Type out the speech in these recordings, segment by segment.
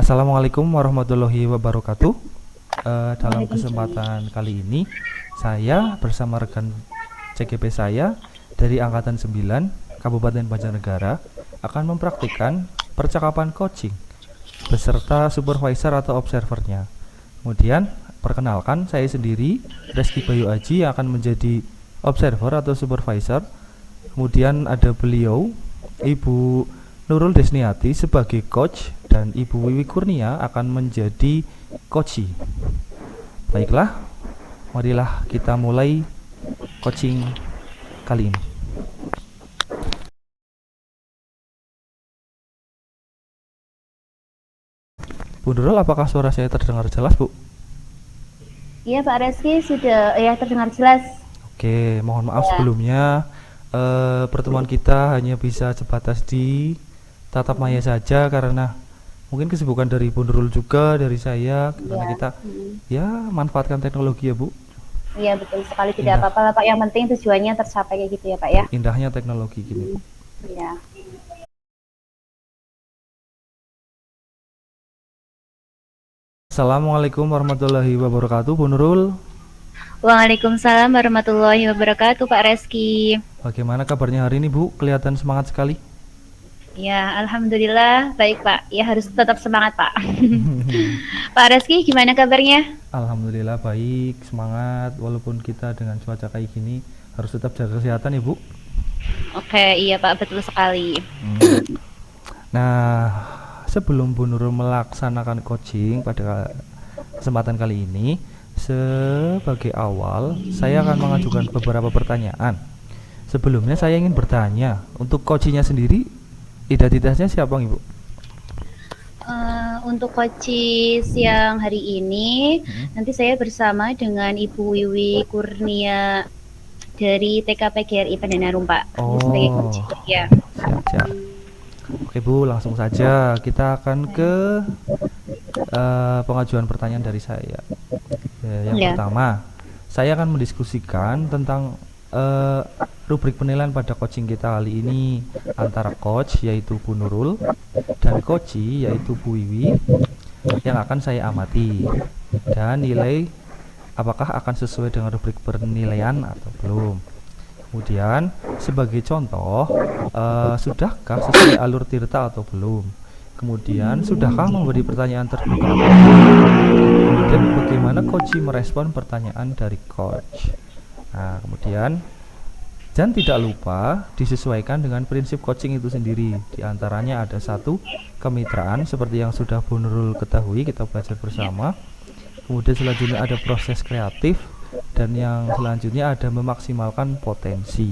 Assalamualaikum warahmatullahi wabarakatuh. Dalam Waalaikumsalam. kesempatan kali ini, saya bersama rekan CGP saya dari Angkatan 9 Kabupaten Banjarnegara akan mempraktikkan percakapan coaching beserta supervisor atau observernya. Kemudian, perkenalkan saya sendiri, Reski Bayu Aji, yang akan menjadi observer atau supervisor. Kemudian ada beliau, Ibu Nurul Desniati sebagai coach, dan Ibu Wiwi Kurnia akan menjadi coachee. Baiklah, marilah kita mulai coaching kali ini. Bu Nurul, apakah suara saya terdengar jelas, Bu? Iya Pak Reski sudah ya terdengar jelas. Oke, mohon maaf Ya, sebelumnya. Pertemuan kita hanya bisa sebatas di tatap maya saja karena mungkin kesibukan dari Bu Nurul juga, dari saya, karena iya. kita ya manfaatkan teknologi ya, Bu. Iya betul sekali, tidak Indah, apa-apa lah Pak. Yang penting tujuannya tercapai kayak gitu ya Pak ya. indahnya teknologi gini, Bu. Iya. Assalamualaikum warahmatullahi wabarakatuh, Bu Nurul. Waalaikumsalam warahmatullahi wabarakatuh Pak Reski. Bagaimana kabarnya hari ini, Bu? Kelihatan semangat sekali. Ya, alhamdulillah baik Pak. Ya harus tetap semangat Pak. Pak Reski gimana kabarnya? Alhamdulillah baik, semangat. Walaupun kita dengan cuaca kayak gini harus tetap jaga kesehatan ya, Bu. Oke, iya Pak, betul sekali. Nah, sebelum Bu Nurul melaksanakan coaching pada kesempatan kali ini, sebagai awal saya akan mengajukan beberapa pertanyaan. Sebelumnya saya ingin bertanya, untuk coachingnya sendiri, identitasnya siapa, Ibu? Untuk coaching siang hari ini, Hmm. nanti saya bersama dengan Ibu Wiwi Kurnia dari TKP GRI Pandanarum Pak. Ini sebagai Oh, coaching ya. siap-siap. Oke Bu, langsung saja kita akan ke pengajuan pertanyaan dari saya. Yang Ya. pertama, saya akan mendiskusikan tentang eh, rubrik penilaian pada coaching kita kali ini antara coach yaitu Bu Nurul dan coachee yaitu Bu Wiwi yang akan saya amati, dan nilai apakah akan sesuai dengan rubrik penilaian atau belum. Kemudian sebagai contoh, sudahkah sesuai alur tirta atau belum? Kemudian sudahkah memberi pertanyaan terbuka? Kemudian bagaimana coach merespon pertanyaan dari coach? Nah, kemudian dan tidak lupa disesuaikan dengan prinsip coaching itu sendiri. Di antaranya ada satu, kemitraan seperti yang sudah Bu Nurul ketahui, kita belajar bersama. Kemudian selanjutnya ada proses kreatif, dan yang selanjutnya ada memaksimalkan potensi.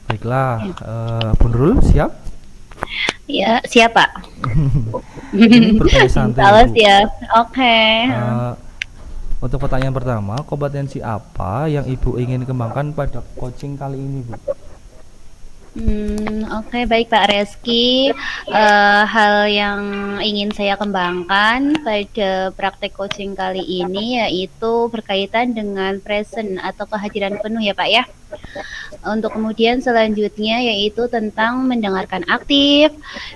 Baiklah, Bu Nurul siap? Ya, siapa? Ini bertanya santai ya, Kalau Bu. siap. Oke. Eh, untuk pertanyaan pertama, kompetensi apa yang Ibu ingin kembangkan pada coaching kali ini, Bu? Oke, baik Pak Reski. Hal yang ingin saya kembangkan pada praktek coaching kali ini yaitu berkaitan dengan present atau kehadiran penuh ya Pak ya. Untuk kemudian selanjutnya yaitu tentang mendengarkan aktif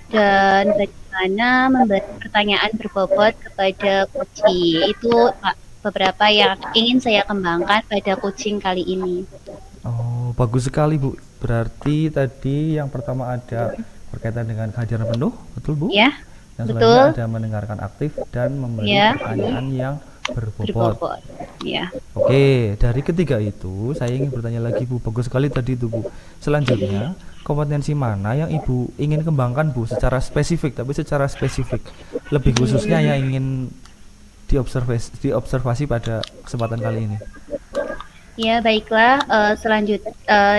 dan bagaimana memberi pertanyaan berbobot kepada coachee. Itu Pak, beberapa yang ingin saya kembangkan pada coaching kali ini. Oh, bagus sekali, Bu. Berarti tadi yang pertama ada berkaitan dengan kehadiran penuh, betul, Bu? Ya, Yang selanjutnya betul. ada mendengarkan aktif dan memberi Ya, pertanyaan yang berbobot. berbobot. Ya. Oke, dari ketiga itu saya ingin bertanya lagi, Bu. Bagus sekali tadi itu, Bu. Selanjutnya, kompetensi mana yang Ibu ingin kembangkan, Bu, secara spesifik, tapi secara spesifik. Lebih khususnya yang ingin diobservasi pada kesempatan kali ini. Ya, baiklah.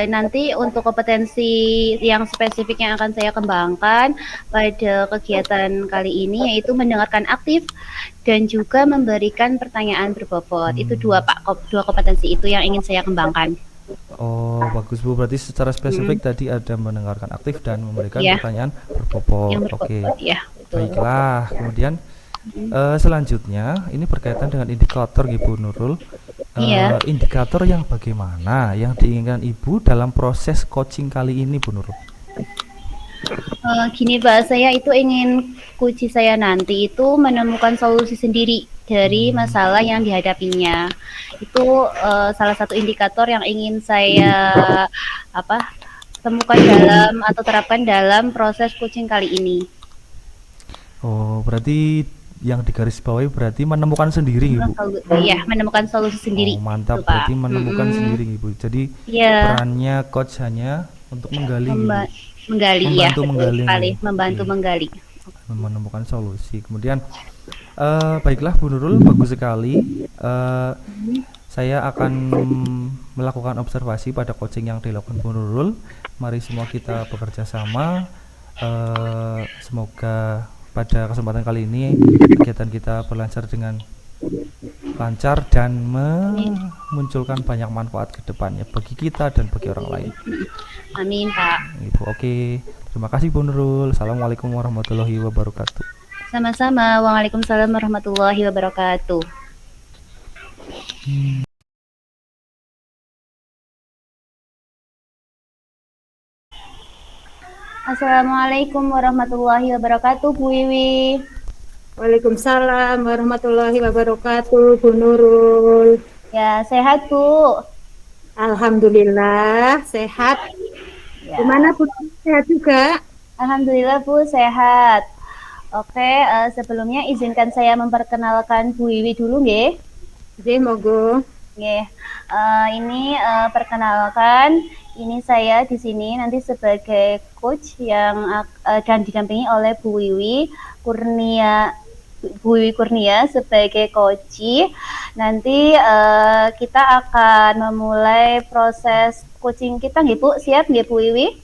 Nanti untuk kompetensi yang spesifik yang akan saya kembangkan pada kegiatan kali ini yaitu mendengarkan aktif dan juga memberikan pertanyaan berbobot. Itu dua Pak, dua kompetensi itu yang ingin saya kembangkan. Oh, bagus, Bu. Berarti secara spesifik tadi ada mendengarkan aktif dan memberikan Ya, pertanyaan yang berbobot. Oke. berbobot ya, betul. Baiklah. Kemudian selanjutnya ini berkaitan dengan indikator, Ibu Nurul. Iya. Indikator yang bagaimana yang diinginkan Ibu dalam proses coaching kali ini, Bu Nurul? Gini Pak, saya itu ingin kunci saya nanti itu menemukan solusi sendiri dari Hmm. masalah yang dihadapinya. Itu salah satu indikator yang ingin saya apa temukan dalam atau terapkan dalam proses coaching kali ini. Oh, berarti yang digarisbawahi berarti menemukan sendiri, Ibu. Iya, menemukan solusi sendiri, Oh, itu mantap. Pak. Berarti menemukan sendiri, Ibu. Jadi Iya, perannya coach hanya untuk menggali, Ibu. menggali ya, Membantu betul menggali. sekali, membantu Oke. menggali. Menemukan solusi. Kemudian baiklah Bu Nurul, bagus sekali. Saya akan melakukan observasi pada coaching yang dilakukan Bu Nurul. Mari semua kita bekerja sama. Semoga pada kesempatan kali ini kegiatan kita berlancar dengan lancar dan memunculkan banyak manfaat ke depannya bagi kita dan bagi orang lain. Amin Pak. Ibu, oke. Terima kasih Bu Nurul. Assalamualaikum warahmatullahi wabarakatuh. Sama-sama. Waalaikumsalam warahmatullahi wabarakatuh. Assalamualaikum warahmatullahi wabarakatuh, Bu Wiwi. Waalaikumsalam warahmatullahi wabarakatuh, Bu Nurul. Ya, sehat Bu. Alhamdulillah sehat. Ya. Gimana Bu? Sehat juga? Alhamdulillah Bu, sehat. Oke, sebelumnya izinkan saya memperkenalkan Bu Wiwi dulu, nggih. Nggih, monggo. Nggih. Ini perkenalkan, ini saya di sini nanti sebagai coach yang dan didampingi oleh Bu Wiwi Kurnia sebagai coach. Nanti kita akan memulai proses coaching kita, nggih Bu. Siap nggih Bu Wiwi?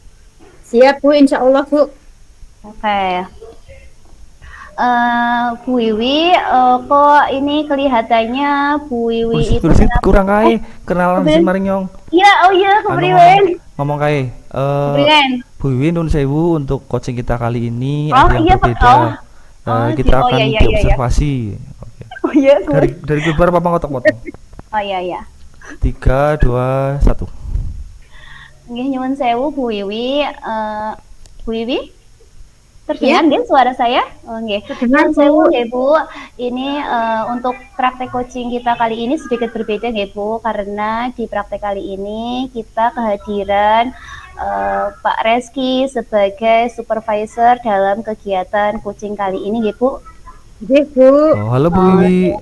Siap Bu, insya Allah Bu. Oke. Bu Wiwi, kok ini kelihatannya Bu Wiwi itu Kursi kurang kae kenalan si Marinyong. Iya, oh iya, kepriwen. Ngomong kae. Kepriwen. Bu Wiwi nun sewu untuk coaching kita kali ini Oh, ada yang iya, Pak. berbeda. Kita Oh, akan iya. diobservasi. Oke. Oh iya, Dari keluar apa ngotok-ngotok? Oh iya. 3, 2, 1. Nggih nyuwun sewu Bu Wiwi. Bu Wiwi? Terdengar nggih suara saya? Oh nggih. Terdengar, Nyuwun sewu nggih Bu. Ini untuk praktek coaching kita kali ini sedikit berbeda nggih Bu, karena di praktek kali ini kita kehadiran Pak Reski sebagai supervisor dalam kegiatan coaching kali ini nggih Bu. Nggih Bu. Oh, halo Bu Wiwi.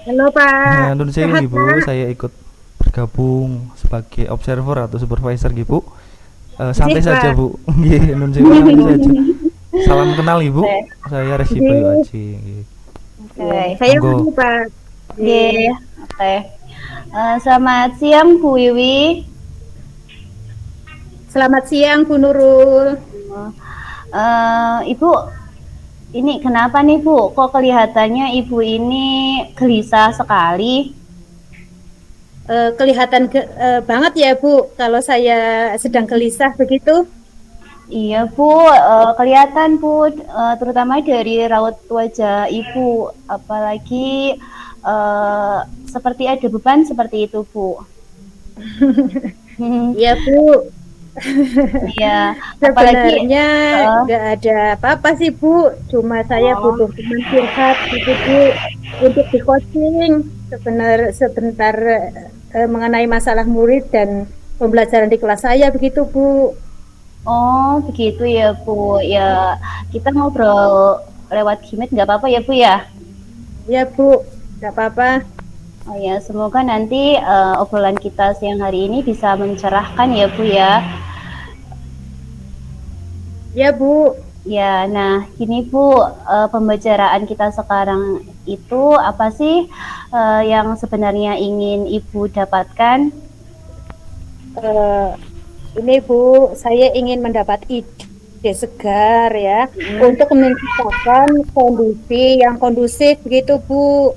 Halo Pak. Nun sewu Sehat, Ibu, Pak? saya ikut bergabung sebagai observer atau supervisor Ibu. Santai saja Bu. Nggih, nun sewu santai saja. Salam kenal Ibu. Saya Reski Bayu Aji. Oke. Saya Monggo. Bu Pak. Oke. Selamat siang Bu Wiwi. Selamat siang Bu Nurul. Ibu, ini kenapa nih Bu? Kok kelihatannya Ibu ini gelisah sekali? Kelihatan banget ya Bu kalau saya sedang gelisah begitu. Iya Bu, kelihatan Bu, terutama dari raut wajah Ibu, apalagi seperti ada beban seperti itu Bu. Iya Bu. Iya, apalagi Sebenarnya nggak ada apa-apa sih Bu, cuma saya butuh teman curhat gitu Bu untuk di coaching sebentar mengenai masalah murid dan pembelajaran di kelas saya begitu Bu. Oh begitu ya Bu, ya kita ngobrol lewat Gmeet nggak apa-apa ya Bu ya? Ya Bu, nggak apa-apa. Oh ya, semoga nanti obrolan kita siang hari ini bisa mencerahkan ya Bu ya. Ya Bu. Ya, nah gini Bu, pembicaraan kita sekarang itu apa sih yang sebenarnya ingin Ibu dapatkan? Ini Bu, saya ingin mendapat ide segar ya untuk menciptakan kondisi yang kondusif begitu Bu.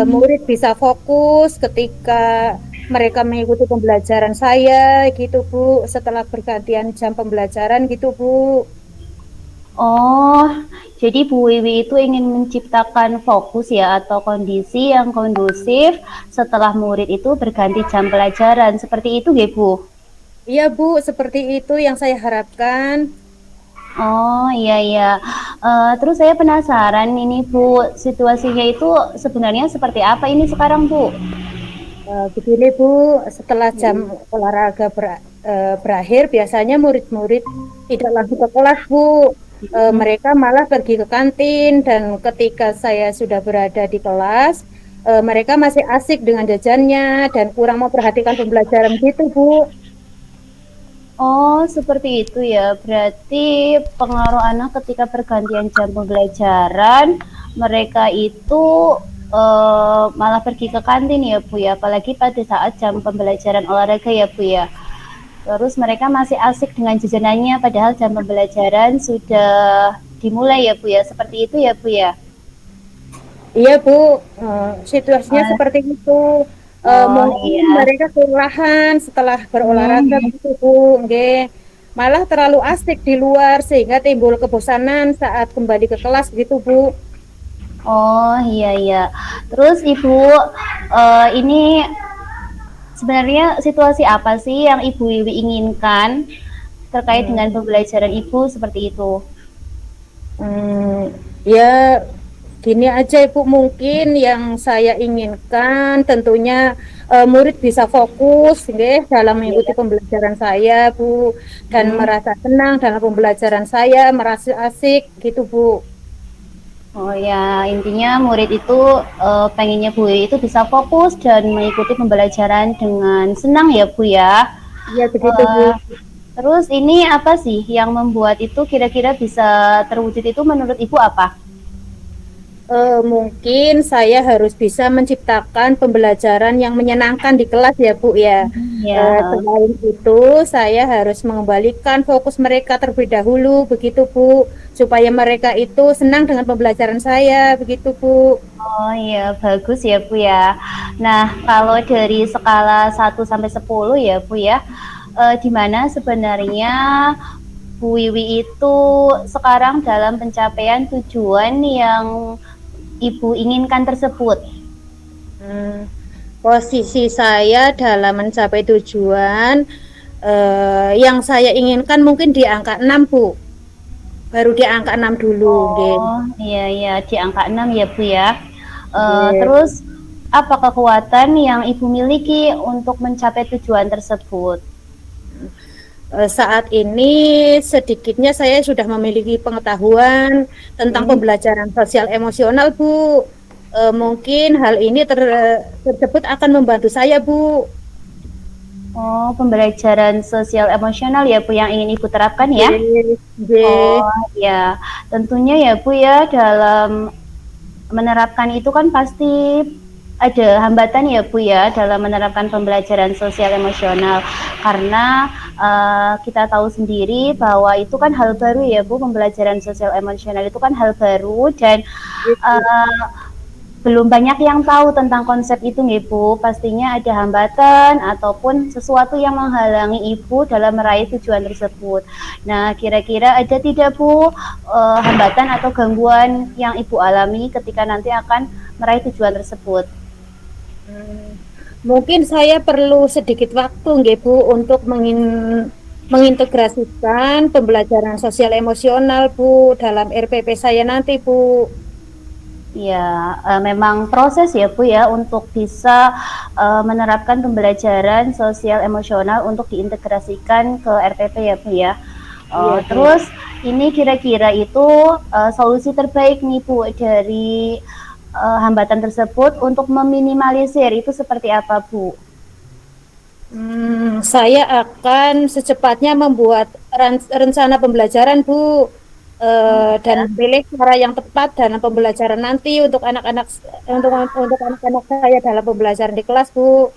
Murid bisa fokus ketika mereka mengikuti pembelajaran saya gitu Bu, setelah bergantian jam pembelajaran gitu Bu. Oh, jadi Bu Wiwi itu ingin menciptakan fokus ya atau kondisi yang kondusif setelah murid itu berganti jam pelajaran. Seperti itu nggih Bu? Iya Bu, seperti itu yang saya harapkan. Oh iya iya. Terus saya penasaran ini Bu, situasinya itu sebenarnya seperti apa ini sekarang Bu? Begini Bu, setelah jam olahraga berakhir, biasanya murid-murid tidak langsung ke kelas Bu. Mereka malah pergi ke kantin dan ketika saya sudah berada di kelas, mereka masih asik dengan jajannya dan kurang memperhatikan pembelajaran gitu Bu. Oh, seperti itu ya. Berarti pengaruh anak ketika pergantian jam pembelajaran, mereka itu malah pergi ke kantin ya, Bu ya. Apalagi pada saat jam pembelajaran olahraga ya, Bu ya. Terus mereka masih asik dengan jajanannya, padahal jam pembelajaran sudah dimulai ya, Bu ya. Seperti itu ya, Bu ya. Iya Bu, situasinya seperti itu. Oh Mungkin iya. mereka kelelahan setelah berolahraga Hmm. gitu Bu, nggih. Malah terlalu asik di luar sehingga timbul kebosanan saat kembali ke kelas gitu Bu. Oh iya iya. Terus Ibu, ini sebenarnya situasi apa sih yang Ibu Wiwi inginkan terkait Hmm, dengan pembelajaran Ibu seperti itu? ya gini aja Ibu, mungkin yang saya inginkan tentunya murid bisa fokus nggih dalam mengikuti Ya. pembelajaran saya Bu, dan Hmm. merasa senang dalam pembelajaran saya, merasa asik gitu Bu. Oh ya, intinya murid itu pengennya Bu Wiwi itu bisa fokus dan mengikuti pembelajaran dengan senang ya Bu ya. Iya begitu Bu. Eh, Terus ini apa sih yang membuat itu kira-kira bisa terwujud itu menurut Ibu apa? Mungkin saya harus bisa menciptakan pembelajaran yang menyenangkan di kelas ya Bu ya. Ya. Selain itu saya harus mengembalikan fokus mereka terlebih dahulu begitu Bu, supaya mereka itu senang dengan pembelajaran saya begitu Bu. Oh iya, bagus ya Bu ya. Nah, kalau dari skala 1 sampai 10 ya Bu ya, di mana sebenarnya Bu Wiwi itu sekarang dalam pencapaian tujuan yang Ibu inginkan tersebut? Hmm, Posisi saya dalam mencapai tujuan yang saya inginkan mungkin di angka 6 Bu. Baru di angka 6 dulu nggih. Oh iya iya, di angka 6 ya Bu ya. Nggih. Terus apa kekuatan yang Ibu miliki untuk mencapai tujuan tersebut? Saat ini sedikitnya saya sudah memiliki pengetahuan tentang Hmm. pembelajaran sosial emosional, Bu. Mungkin hal ini tersebut akan membantu saya, Bu. Oh, pembelajaran sosial emosional ya Bu yang ingin Ibu terapkan ya? Nggih, nggih, Oh ya, tentunya ya Bu ya dalam menerapkan itu kan pasti ada hambatan ya Bu ya dalam menerapkan pembelajaran sosial emosional karena kita tahu sendiri bahwa itu kan hal baru ya Bu, pembelajaran sosial emosional itu kan hal baru dan nggih, uh, belum banyak yang tahu tentang konsep itu nih Bu. Pastinya ada hambatan ataupun sesuatu yang menghalangi Ibu dalam meraih tujuan tersebut. Nah, kira-kira ada tidak Bu hambatan atau gangguan yang Ibu alami ketika nanti akan meraih tujuan tersebut? Hmm, Mungkin saya perlu sedikit waktu, nggih, Bu, untuk mengintegrasikan pembelajaran sosial emosional, Bu, dalam RPP saya nanti, Bu. Ya, memang proses ya Bu ya untuk bisa menerapkan pembelajaran sosial emosional untuk diintegrasikan ke RPP ya Bu ya. Iya, Bu. Terus ini kira-kira itu solusi terbaik nih Bu dari hambatan tersebut untuk meminimalisir itu seperti apa Bu? Saya akan secepatnya membuat rencana pembelajaran, Bu, dan pilih cara yang tepat dalam pembelajaran nanti untuk anak-anak saya dalam pembelajaran di kelas, Bu.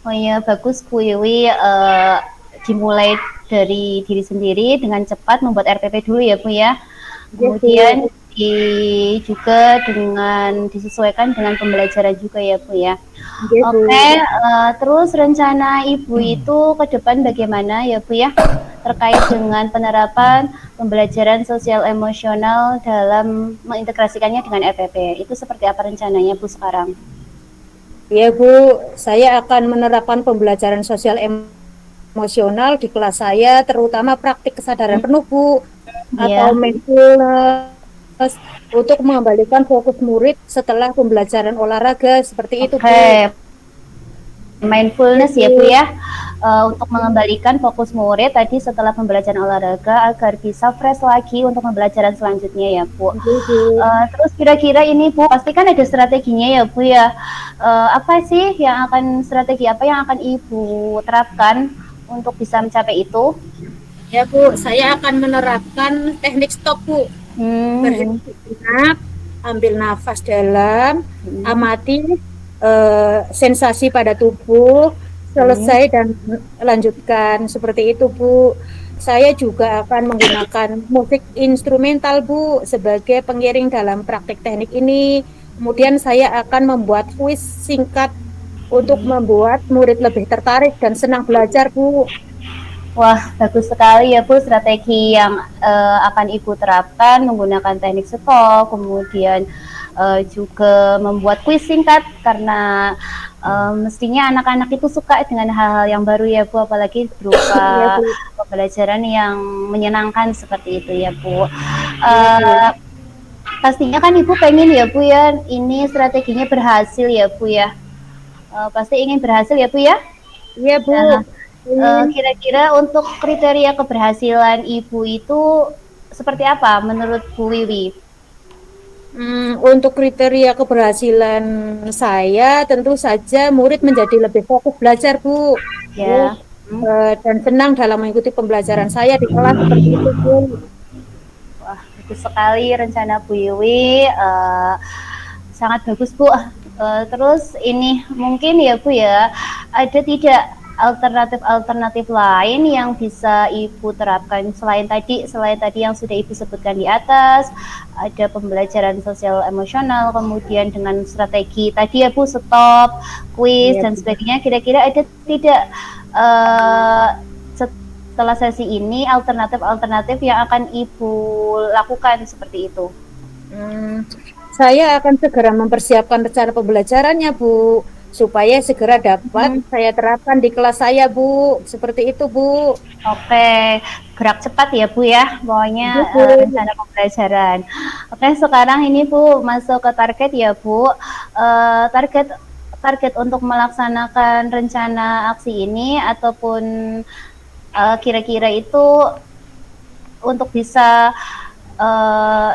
Oh iya, bagus Bu Yui. Dimulai dari diri sendiri dengan cepat membuat RPP dulu ya Bu ya. Yes, Bu. Kemudian juga dengan disesuaikan dengan pembelajaran juga ya Bu ya. Yes, Bu. Oke, terus rencana Ibu itu ke depan bagaimana ya Bu ya? Terkait dengan penerapan pembelajaran sosial emosional dalam mengintegrasikannya dengan RPP. Itu seperti apa rencananya Bu sekarang? Ya, Bu. Saya akan menerapkan pembelajaran sosial emosional di kelas saya, terutama praktik kesadaran penuh, Bu. atau Iya. mindfulness untuk mengembalikan fokus murid setelah pembelajaran olahraga seperti itu, Bu. Oke, mindfulness ya Bu Itu. ya, untuk mengembalikan fokus murid tadi setelah pembelajaran olahraga agar bisa fresh lagi untuk pembelajaran selanjutnya ya Bu. Itu, Bu. Terus kira-kira ini Bu, pasti kan ada strateginya ya Bu ya. Apa sih yang akan strategi apa yang akan Ibu terapkan untuk bisa mencapai itu? Ya, Bu, saya akan menerapkan teknik stop, Bu. Hmm. Berhenti sejenak, ambil nafas dalam, amati sensasi pada tubuh, Hmm. selesai dan lanjutkan seperti itu, Bu. Saya juga akan menggunakan musik instrumental, Bu, sebagai pengiring dalam praktik teknik ini. Kemudian saya akan membuat kuis singkat untuk membuat murid lebih tertarik dan senang belajar, Bu. Wah, bagus sekali ya Bu strategi yang akan Ibu terapkan menggunakan teknik stop, kemudian juga membuat kuis singkat karena mestinya anak-anak itu suka dengan hal-hal yang baru ya Bu, apalagi Iya, berupa Bu. pembelajaran yang menyenangkan seperti itu ya Bu. Iya, Bu. Uh, Pastinya kan Ibu pengen ya Bu ya, ini strateginya berhasil ya Bu ya. Pasti ingin berhasil ya Bu ya. Iya, Bu. Nah, Ingin. kira-kira untuk kriteria keberhasilan Ibu itu seperti apa menurut Bu Wiwi? Untuk kriteria keberhasilan saya, tentu saja murid menjadi lebih fokus belajar, Bu. Bu, Ya, hmm. dan senang dalam mengikuti pembelajaran saya di kelas seperti itu, Bu. Wah, bagus sekali rencana Bu Wiwi. Sangat bagus Bu. Terus ini mungkin ya Bu ya, ada tidak alternatif-alternatif lain yang bisa Ibu terapkan selain tadi yang sudah Ibu sebutkan di atas, ada pembelajaran sosial emosional, kemudian dengan strategi tadi ya Bu, stop, kuis Iya, dan Bu. sebagainya. Kira-kira ada tidak setelah sesi ini alternatif-alternatif yang akan Ibu lakukan seperti itu? Hmm, saya akan segera mempersiapkan rencana pembelajarannya, Bu, supaya segera dapat saya terapkan di kelas saya, Bu. Seperti itu, Bu. Oke, gerak cepat ya Bu ya, pokoknya Iya, Bu. rencana pembelajaran. Oke, sekarang ini Bu masuk ke target ya Bu. Target target untuk melaksanakan rencana aksi ini ataupun kira-kira itu untuk bisa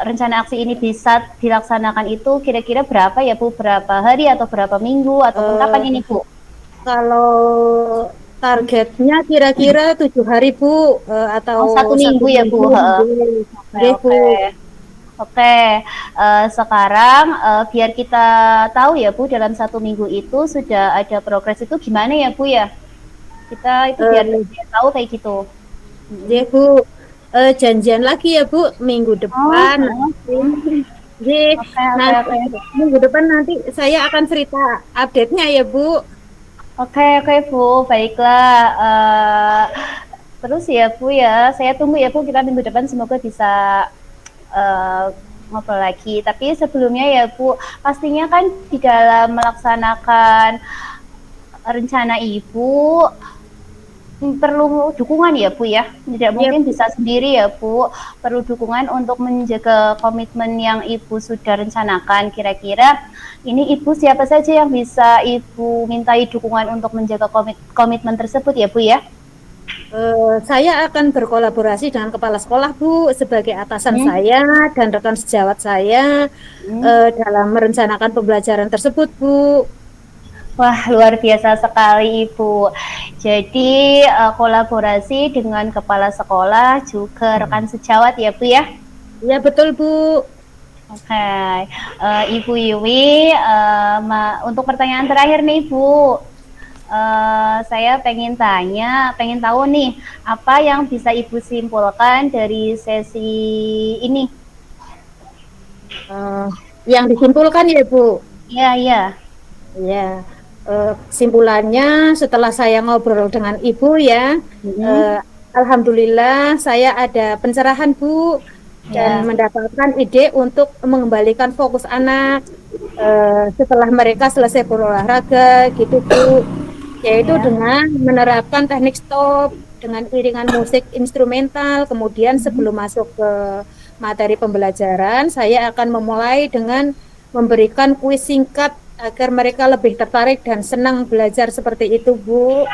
rencana aksi ini bisa dilaksanakan itu kira-kira berapa ya Bu? Berapa hari atau berapa minggu ataupun kapan ini Bu? Kalau targetnya kira-kira 7 hari, Bu, Oh, atau 1 minggu ya Bu. Oke, Nggih, Bu. oke. Oke, sekarang biar kita tahu ya Bu dalam 1 minggu itu sudah ada progres itu gimana ya Bu ya? Kita itu biar tahu kayak gitu. Nggih, Bu. Janjian lagi ya, Bu, minggu depan nanti. Nggih, Oke, oke, nanti oke. minggu depan nanti saya akan cerita update-nya ya, Bu. Oke, oke Bu, baiklah. Terus ya Bu ya, saya tunggu ya Bu kita minggu depan semoga bisa ngobrol lagi. Tapi sebelumnya ya Bu, pastinya kan di dalam melaksanakan rencana Ibu perlu dukungan ya Bu ya, tidak mungkin bisa sendiri ya Bu, perlu dukungan untuk menjaga komitmen yang Ibu sudah rencanakan. Kira-kira ini Ibu siapa saja yang bisa Ibu mintai dukungan untuk menjaga komitmen tersebut ya Bu ya? Saya akan berkolaborasi dengan kepala sekolah, Bu, sebagai atasan saya dan rekan sejawat saya dalam merencanakan pembelajaran tersebut, Bu. Wah, luar biasa sekali Ibu. Jadi kolaborasi dengan kepala sekolah juga rekan sejawat ya Bu ya? Iya betul Bu. Oke, Ibu Wiwi, untuk pertanyaan terakhir nih Bu, saya pengen tahu nih, apa yang bisa Ibu simpulkan dari sesi ini? Yang disimpulkan ya Bu? Iya, iya. Ya, kesimpulannya setelah saya ngobrol dengan Ibu ya, alhamdulillah saya ada pencerahan Bu dan mendapatkan ide untuk mengembalikan fokus anak setelah mereka selesai berolahraga gitu Bu, yaitu dengan menerapkan teknik stop dengan iringan musik instrumental. Kemudian sebelum masuk ke materi pembelajaran, saya akan memulai dengan memberikan kuis singkat agar mereka lebih tertarik dan senang belajar seperti itu, Bu.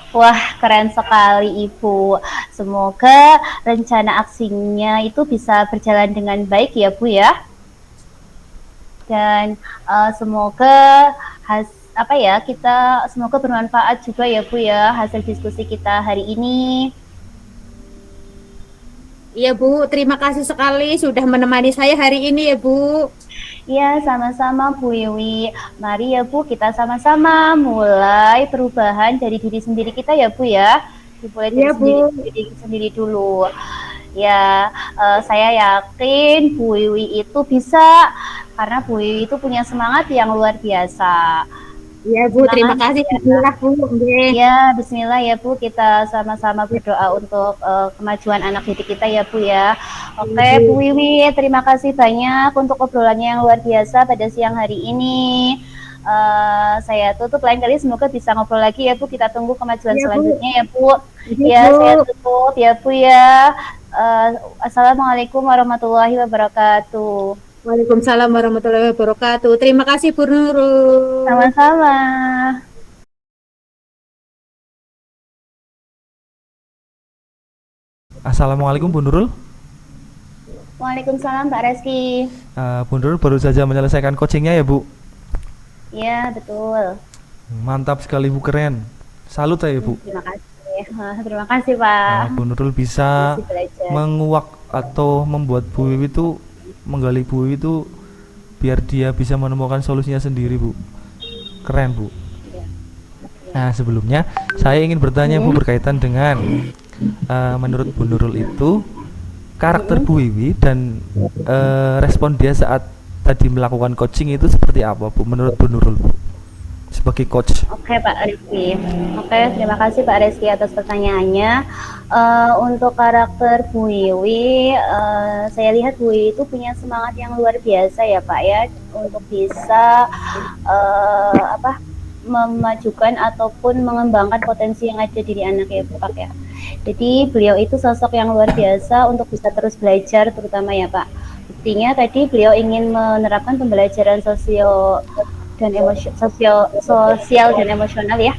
Wah, keren sekali Ibu. Semoga rencana aksinya itu bisa berjalan dengan baik ya Bu ya. Dan semoga kita semoga bermanfaat juga ya Bu ya hasil diskusi kita hari ini. Iya Bu, terima kasih sekali sudah menemani saya hari ini ya Bu. Iya, sama-sama Bu Wiwi. Mari ya Bu, kita sama-sama mulai perubahan dari diri sendiri kita ya Bu ya. Dimulai dari Iya Bu. diri sendiri dulu. Ya, saya yakin Bu Wiwi itu bisa, karena Bu Wiwi itu punya semangat yang luar biasa. Iya Bu, terima kasih. Bismillah Bu. Ya, bismillah ya Bu, kita sama-sama berdoa untuk kemajuan anak didik kita ya Bu ya. Oke Bu Wiwi, terima kasih banyak untuk obrolannya yang luar biasa pada siang hari ini. Saya tutup, lain kali semoga bisa ngobrol lagi ya Bu, kita tunggu kemajuan selanjutnya ya Bu. Ya, saya tutup ya Bu ya. Assalamualaikum warahmatullahi wabarakatuh. Waalaikumsalam warahmatullahi wabarakatuh. Terima kasih Bu Nurul. Sama-sama. Assalamualaikum Bu Nurul. Waalaikumsalam Pak Reski. Bu Nurul baru saja menyelesaikan coachingnya ya Bu? Iya, betul. Mantap sekali Bu, keren. Salut saya Bu. Terima kasih. Terima kasih Pak. Bu Nurul bisa menguak atau membuat Bu Wiwi itu menggali Bu Wiwi itu biar dia bisa menemukan solusinya sendiri Bu. Keren Bu. Nah, sebelumnya saya ingin bertanya Bu berkaitan dengan menurut Bu Nurul itu karakter Bu Wiwi dan respon dia saat tadi melakukan coaching itu seperti apa Bu menurut Bu Nurul Bu sebagai coach? Oke Pak Rizky. Oke, terima kasih Pak Rizky atas pertanyaannya. Untuk karakter Bu Wiwi, saya lihat Bu Wiwi itu punya semangat yang luar biasa ya Pak ya, untuk bisa memajukan ataupun mengembangkan potensi yang ada di diri anak ya Pak ya. Jadi beliau itu sosok yang luar biasa untuk bisa terus belajar, terutama ya Pak. Buktinya tadi beliau ingin menerapkan pembelajaran sosial dan emosional ya,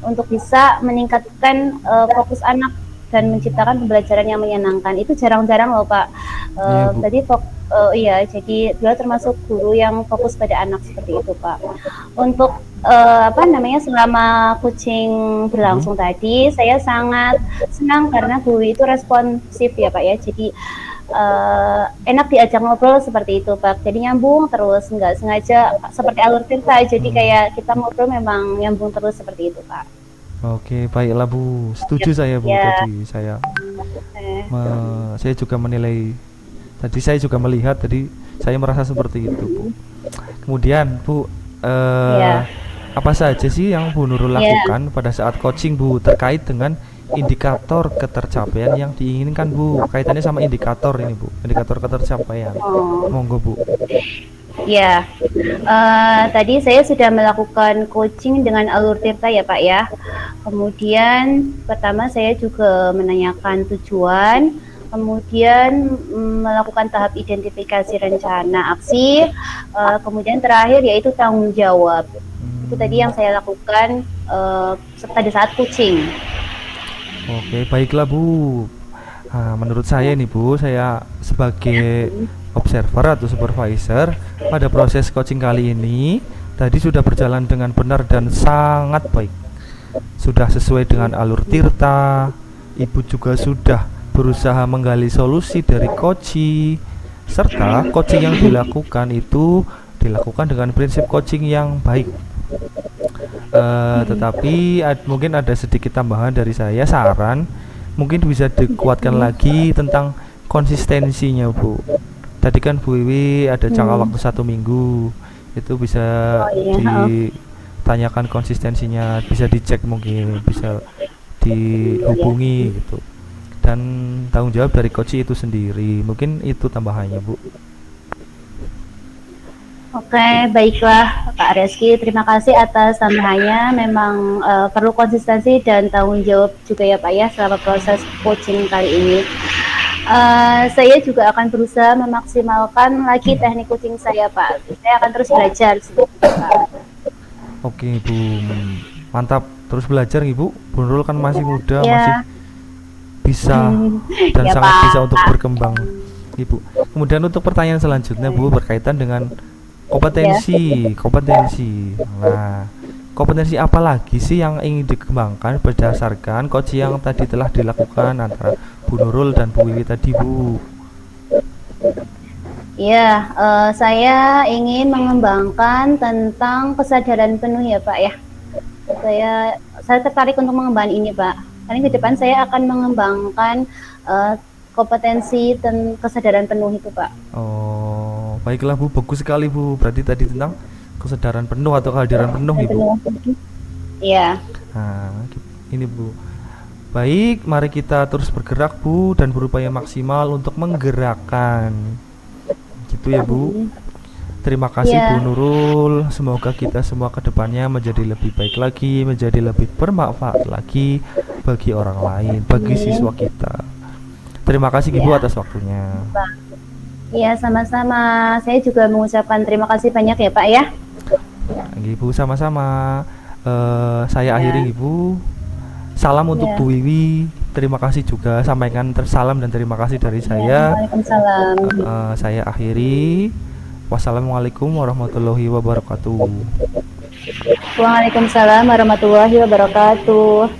untuk bisa meningkatkan fokus anak dan menciptakan pembelajaran yang menyenangkan. Itu jarang-jarang loh Pak. Tadi jadi beliau termasuk guru yang fokus pada anak seperti itu Pak. Untuk selama coaching berlangsung tadi, saya sangat senang karena Bu itu responsif ya Pak ya. Jadi enak diajak ngobrol seperti itu Pak. Jadi nyambung terus, nggak sengaja seperti alur cerita. Jadi kayak kita ngobrol memang nyambung terus seperti itu Pak. Oke, baiklah Bu. Setuju saya Bu tadi. Saya juga menilai tadi, saya juga melihat tadi, saya merasa seperti itu Bu. Kemudian Bu, apa saja sih yang Bu Nurul lakukan pada saat coaching Bu terkait dengan indikator ketercapaian yang diinginkan Bu? Kaitannya sama indikator ini Bu, indikator ketercapaian. Monggo Bu. Ya, tadi saya sudah melakukan coaching dengan alur tirta ya Pak ya. Kemudian pertama saya juga menanyakan tujuan, kemudian melakukan tahap identifikasi rencana aksi, kemudian terakhir yaitu tanggung jawab. Itu tadi yang saya lakukan pada saat coaching. Oke, baiklah Bu. Menurut saya nih Bu, saya sebagai observer atau supervisor pada proses coaching kali ini tadi sudah berjalan dengan benar dan sangat baik. Sudah sesuai dengan alur tirta. Ibu juga sudah berusaha menggali solusi dari coaching, serta coaching yang dilakukan itu dilakukan dengan prinsip coaching yang baik. Tetapi mungkin ada sedikit tambahan dari saya, saran mungkin bisa dikuatkan lagi tentang konsistensinya Bu. Tadi kan Bu Wiwi ada jangka waktu 1 minggu, itu bisa ditanyakan konsistensinya, bisa dicek, mungkin bisa dihubungi gitu, dan tanggung jawab dari coach itu sendiri. Mungkin itu tambahannya Bu. Oke, baiklah Pak Reski. Terima kasih atas tambahannya. Memang perlu konsistensi dan tanggung jawab juga ya Pak ya selama proses coaching kali ini. Saya juga akan berusaha memaksimalkan lagi teknik coaching saya Pak. Saya akan terus belajar Pak. Oke Ibu, mantap, terus belajar Ibu. Bu Nurul kan masih muda, Ya. masih bisa dan Ya, sangat Pak. bisa untuk berkembang Ibu. Kemudian untuk pertanyaan selanjutnya Bu, berkaitan dengan kompetensi. Nah, kompetensi apa lagi sih yang ingin dikembangkan berdasarkan coach yang tadi telah dilakukan antara Bu Nurul dan Bu Wiwi tadi Bu? Ya, saya ingin mengembangkan tentang kesadaran penuh ya Pak ya. Saya tertarik untuk mengembangkan ini Pak. Karena ke depan saya akan mengembangkan kompetensi dan kesadaran penuh itu Pak. Oh, baiklah Bu, bagus sekali Bu. Berarti tadi tentang kesadaran penuh atau kehadiran penuh Ibu. Iya. Nah, ini Bu. Baik, mari kita terus bergerak Bu dan berupaya maksimal untuk menggerakkan. Gitu ya Bu. Terima kasih Ya. Bu Nurul. Semoga kita semua kedepannya menjadi lebih baik lagi, menjadi lebih bermanfaat lagi bagi orang lain, bagi siswa kita. Terima kasih Ibu atas waktunya. Iya, sama-sama. Saya juga mengucapkan terima kasih banyak ya Pak ya. Ibu sama-sama. Saya akhiri Ibu. Salam untuk Bu Wiwi. Terima kasih juga, sampaikan salam dan terima kasih dari saya. Waalaikumsalam. Saya akhiri. Wassalamualaikum warahmatullahi wabarakatuh. Waalaikumsalam warahmatullahi wabarakatuh.